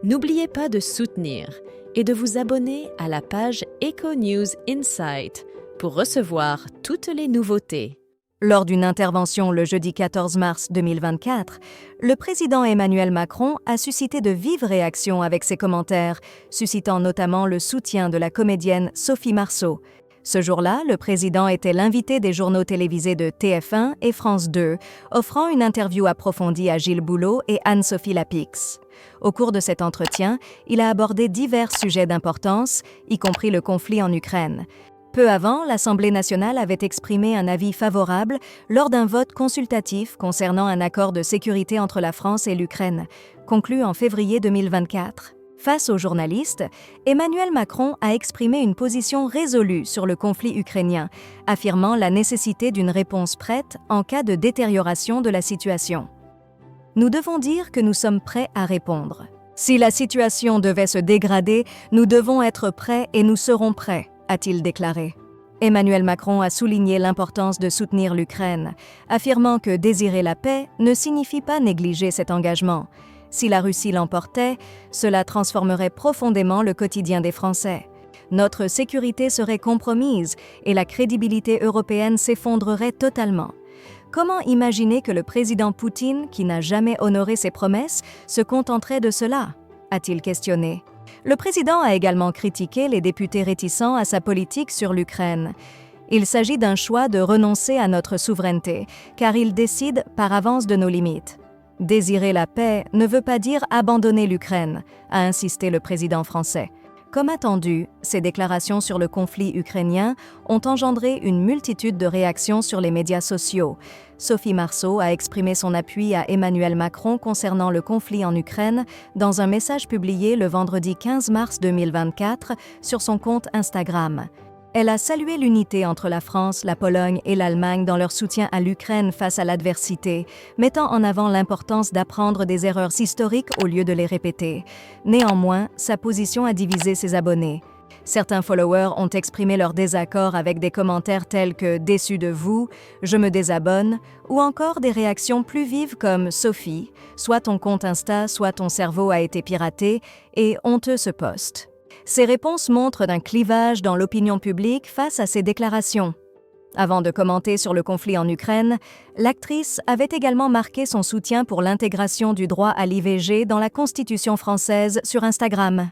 N'oubliez pas de soutenir et de vous abonner à la page Eco-News Insight pour recevoir toutes les nouveautés. Lors d'une intervention le jeudi 14 mars 2024, le président Emmanuel Macron a suscité de vives réactions avec ses commentaires, suscitant notamment le soutien de la comédienne Sophie Marceau. Ce jour-là, le président était l'invité des journaux télévisés de TF1 et France 2, offrant une interview approfondie à Gilles Boulot et Anne-Sophie Lapix. Au cours de cet entretien, il a abordé divers sujets d'importance, y compris le conflit en Ukraine. Peu avant, l'Assemblée nationale avait exprimé un avis favorable lors d'un vote consultatif concernant un accord de sécurité entre la France et l'Ukraine, conclu en février 2024. Face aux journalistes, Emmanuel Macron a exprimé une position résolue sur le conflit ukrainien, affirmant la nécessité d'une réponse prête en cas de détérioration de la situation. Nous devons dire que nous sommes prêts à répondre. Si la situation devait se dégrader, nous devons être prêts et nous serons prêts, a-t-il déclaré. Emmanuel Macron a souligné l'importance de soutenir l'Ukraine, affirmant que désirer la paix ne signifie pas négliger cet engagement. Si la Russie l'emportait, cela transformerait profondément le quotidien des Français. Notre sécurité serait compromise et la crédibilité européenne s'effondrerait totalement. Comment imaginer que le président Poutine, qui n'a jamais honoré ses promesses, se contenterait de cela ? A-t-il questionné. Le président a également critiqué les députés réticents à sa politique sur l'Ukraine. Il s'agit d'un choix de renoncer à notre souveraineté, car il décide par avance de nos limites. Désirer la paix ne veut pas dire abandonner l'Ukraine, a insisté le président français. Comme attendu, ces déclarations sur le conflit ukrainien ont engendré une multitude de réactions sur les médias sociaux. Sophie Marceau a exprimé son appui à Emmanuel Macron concernant le conflit en Ukraine dans un message publié le vendredi 15 mars 2024 sur son compte Instagram. Elle a salué l'unité entre la France, la Pologne et l'Allemagne dans leur soutien à l'Ukraine face à l'adversité, mettant en avant l'importance d'apprendre des erreurs historiques au lieu de les répéter. Néanmoins, sa position a divisé ses abonnés. Certains followers ont exprimé leur désaccord avec des commentaires tels que « déçu de vous »,« je me désabonne » ou encore des réactions plus vives comme « Sophie »,« soit ton compte Insta, soit ton cerveau a été piraté » et « honteux ce post ». Ces réponses montrent un clivage dans l'opinion publique face à ces déclarations. Avant de commenter sur le conflit en Ukraine, l'actrice avait également marqué son soutien pour l'intégration du droit à l'IVG dans la Constitution française sur Instagram.